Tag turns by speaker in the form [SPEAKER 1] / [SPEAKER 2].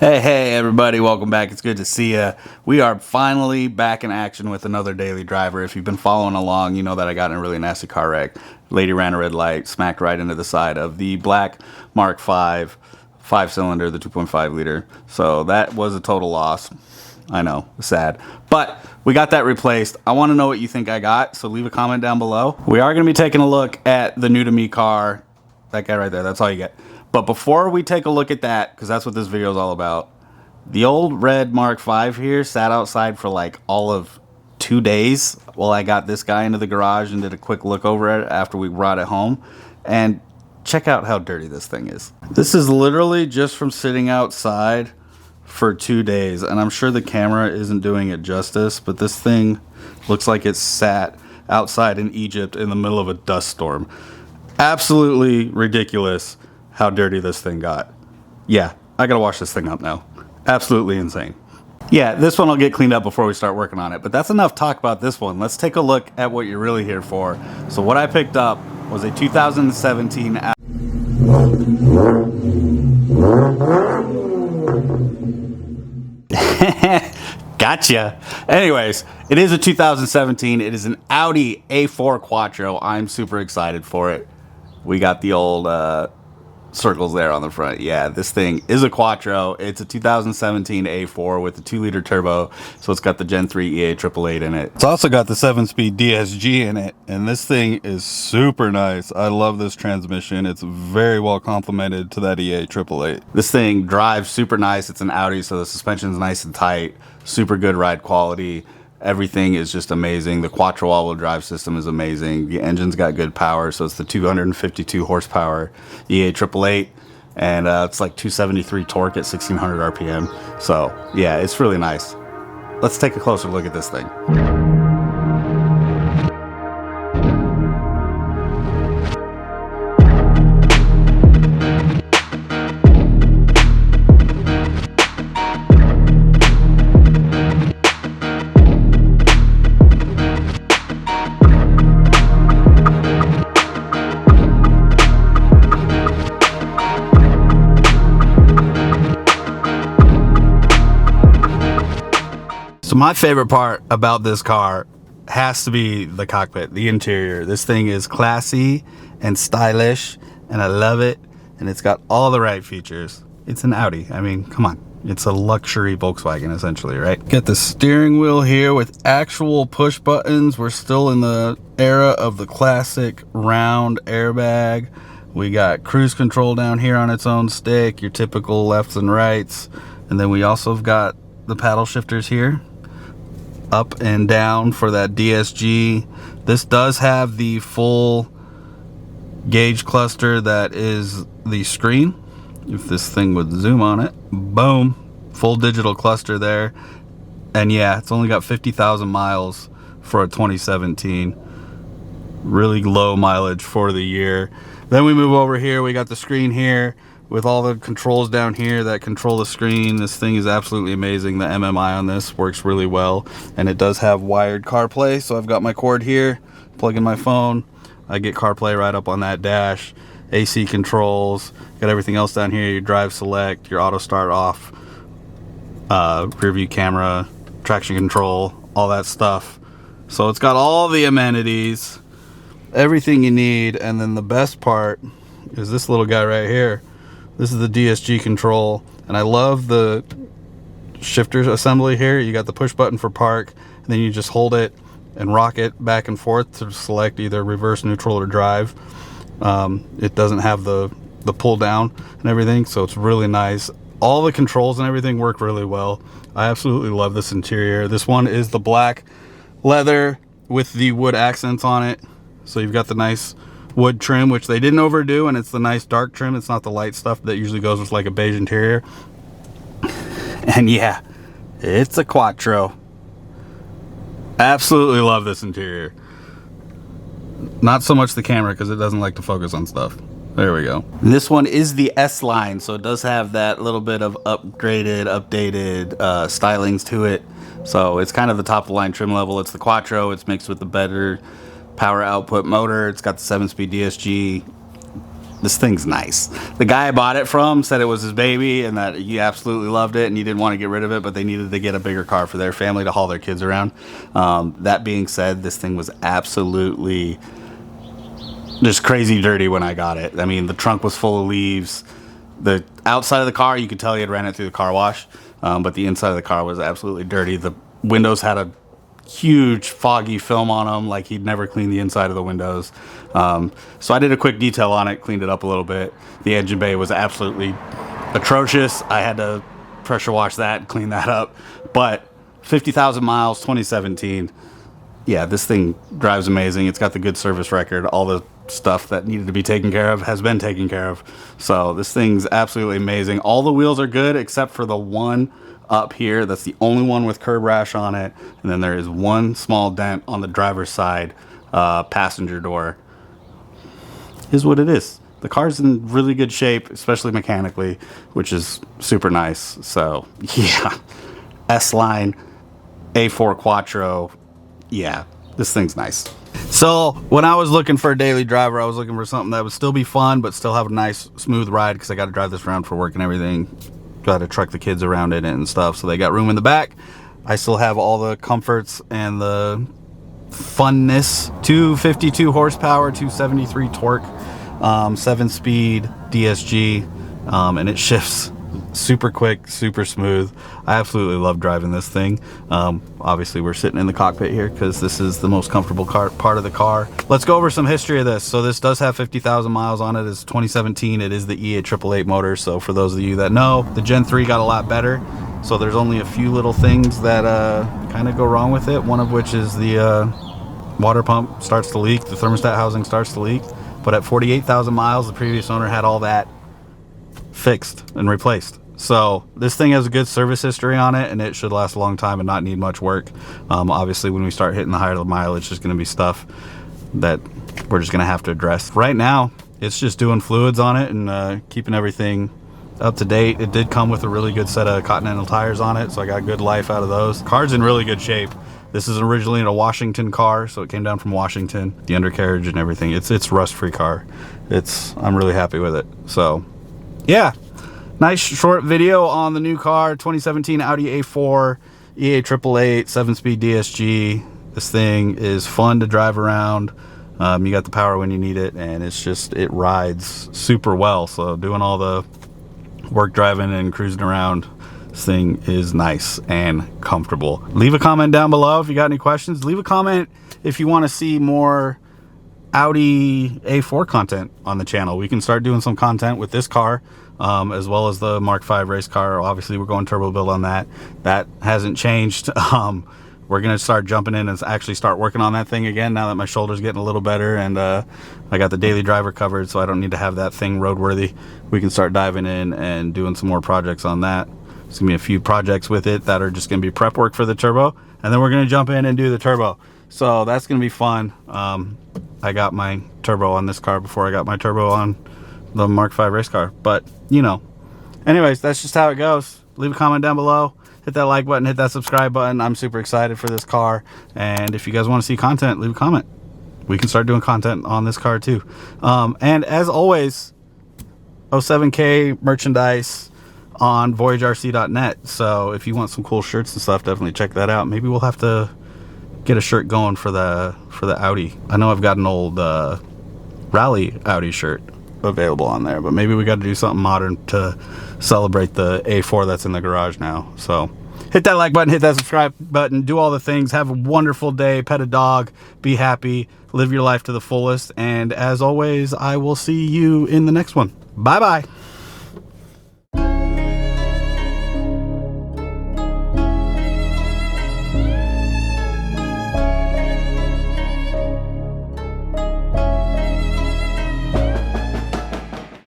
[SPEAKER 1] Hey everybody, welcome back. It's good to see you. We are finally back in action with another daily driver. If you've been following along, you know that I got in a really nasty car wreck. Lady ran a red light, smacked right into the side of the black Mk5 5-cylinder, the 2.5 liter. So that was a total loss. I know, sad. But we got that replaced. I want to know what you think I got, so leave a comment down below. We are going to be taking a look at the new to me car. That guy right there, that's all you get. But before we take a look at that, because that's what this video is all about, the old red Mk5 here sat outside for like all of 2 days while I got this guy into the garage and did a quick look over it after we brought it home. And check out how dirty this thing is. This is literally just from sitting outside for 2 days, and I'm sure the camera isn't doing it justice, but this thing looks like it sat outside in Egypt in the middle of a dust storm. Absolutely ridiculous how dirty this thing got. Yeah, I gotta wash this thing up now. Absolutely insane. Yeah, this one will get cleaned up before we start working on it, but that's enough talk about this one. Let's take a look at what you're really here for. So what I picked up was a 2017 Gotcha. Anyways, it is a 2017. It is an Audi A4 Quattro. I'm super excited for it. We got the old circles there on the front. Yeah, this thing is a Quattro. It's a 2017 A4 with the 2-liter turbo, so it's got the Gen 3 EA888 in it. It's also got the 7-speed DSG in it, and this thing is super nice. I love this transmission. It's very well complemented to that EA888. This thing drives super nice. It's an Audi, so the suspension's nice and tight. Super good ride quality. Everything is just amazing. The Quattro all-wheel drive system is amazing. The engine's got good power, so it's the 252 horsepower EA888, and it's like 273 torque at 1600 RPM. So yeah, it's really nice. Let's take a closer look at this thing. So my favorite part about this car has to be the cockpit, the interior. This thing is classy and stylish, and I love it, and it's got all the right features. It's an Audi. I mean, come on. It's a luxury Volkswagen, essentially, right? Get the steering wheel here with actual push buttons. We're still in the era of the classic round airbag. We got cruise control down here on its own stick, your typical lefts and rights. And then we also have got the paddle shifters here, up and down for that DSG. This does have the full gauge cluster that is the screen. If this thing would zoom on it, boom, full digital cluster there. And yeah, it's only got 50,000 miles for a 2017. Really low mileage for the year. Then we move over here, we got the screen here with all the controls down here that control the screen. This thing is absolutely amazing. The MMI on this works really well, and it does have wired CarPlay. So I've got my cord here, plug in my phone, I get CarPlay right up on that dash. AC controls, got everything else down here, your drive select, your auto start off, rear view camera, traction control, all that stuff. So it's got all the amenities, everything you need. And then the best part is this little guy right here. This is the DSG control, and I love the shifters assembly here. You got the push button for park, and then you just hold it and rock it back and forth to select either reverse, neutral, or drive. It doesn't have the pull down and everything, so it's really nice. All the controls and everything work really well. I absolutely love this interior. This one is the black leather with the wood accents on it, so you've got the nice wood trim, which they didn't overdo, and it's the nice dark trim. It's not the light stuff that usually goes with like a beige interior. And yeah, it's a Quattro. Absolutely love this interior. Not so much the camera, because it doesn't like to focus on stuff. There we go. And this one is the S line, so it does have that little bit of upgraded, updated stylings to it. So it's kind of the top of the line trim level. It's the Quattro. It's mixed with the better power output motor. It's got the 7-speed DSG. this thing's nice. The guy I bought it from said it was his baby and that he absolutely loved it and he didn't want to get rid of it, but they needed to get a bigger car for their family to haul their kids around. That being said, this thing was absolutely just crazy dirty when I got it. I mean, the trunk was full of leaves. The outside of the car, you could tell he had ran it through the car wash, but the inside of the car was absolutely dirty. The windows had a huge foggy film on them, like he'd never cleaned the inside of the windows. So I did a quick detail on it, cleaned it up a little bit. The engine bay was absolutely atrocious. I had to pressure wash that, clean that up. But 50,000 miles, 2017. Yeah, this thing drives amazing. It's got the good service record. All the stuff that needed to be taken care of has been taken care of. So this thing's absolutely amazing. All the wheels are good except for the one up here. That's the only one with curb rash on it. And then there is one small dent on the driver's side passenger door. Is what it is. The car's in really good shape, especially mechanically, which is super nice. So yeah, S-Line A4 Quattro. Yeah, this thing's nice. So when I was looking for a daily driver, I was looking for something that would still be fun but still have a nice smooth ride, because I got to drive this around for work and everything. Got to truck the kids around in it and stuff, so they got room in the back. I still have all the comforts and the funness. 252 horsepower, 273 torque, 7-speed DSG, and it shifts super quick, super smooth. I absolutely love driving this thing. Obviously we're sitting in the cockpit here because this is the most comfortable part of the car. Let's go over some history of this. So this does have 50,000 miles on it. It's 2017. It is the EA888 motor. So for those of you that know, the Gen 3 got a lot better. So there's only a few little things that kind of go wrong with it. One of which is the water pump starts to leak. The thermostat housing starts to leak. But at 48,000 miles, the previous owner had all that fixed and replaced. So this thing has a good service history on it, and it should last a long time and not need much work. Obviously when we start hitting the higher the mileage, there's going to be stuff that we're just going to have to address. Right now it's just doing fluids on it and keeping everything up to date. It did come with a really good set of Continental tires on it, so I got good life out of those. Car's in really good shape. This is originally a Washington car, so it came down from Washington. The undercarriage and everything, it's rust-free car. I'm really happy with it. So yeah, nice short video on the new car, 2017 Audi A4 EA888 7-speed DSG. This thing is fun to drive around. You got the power when you need it, and it rides super well. So doing all the work driving and cruising around, this thing is nice and comfortable. Leave a comment down below if you got any questions. Leave a comment if you want to see more Audi A4 content on the channel. We can start doing some content with this car, as well as the Mk5 race car. Obviously we're going turbo build on that. That hasn't changed. We're gonna start jumping in and actually start working on that thing again now that my shoulder's getting a little better, and I got the daily driver covered, so I don't need to have that thing roadworthy. We can start diving in and doing some more projects on that. There's gonna be a few projects with it that are just gonna be prep work for the turbo, and then we're gonna jump in and do the turbo. So that's gonna be fun. I got my turbo on this car before I got my turbo on the Mk5 race car, but you know, anyways, that's just how it goes. Leave a comment down below, hit that like button, hit that subscribe button. I'm super excited for this car, and if you guys want to see content, leave a comment. We can start doing content on this car too. And as always, 07K merchandise on voyagerc.net. So if you want some cool shirts and stuff, definitely check that out. Maybe we'll have to get a shirt going for the Audi. I know I've got an old rally Audi shirt available on there, but maybe we got to do something modern to celebrate the A4 that's in the garage now. So hit that like button, hit that subscribe button, do all the things. Have a wonderful day, pet a dog, be happy, live your life to the fullest, and as always, I will see you in the next one. Bye bye.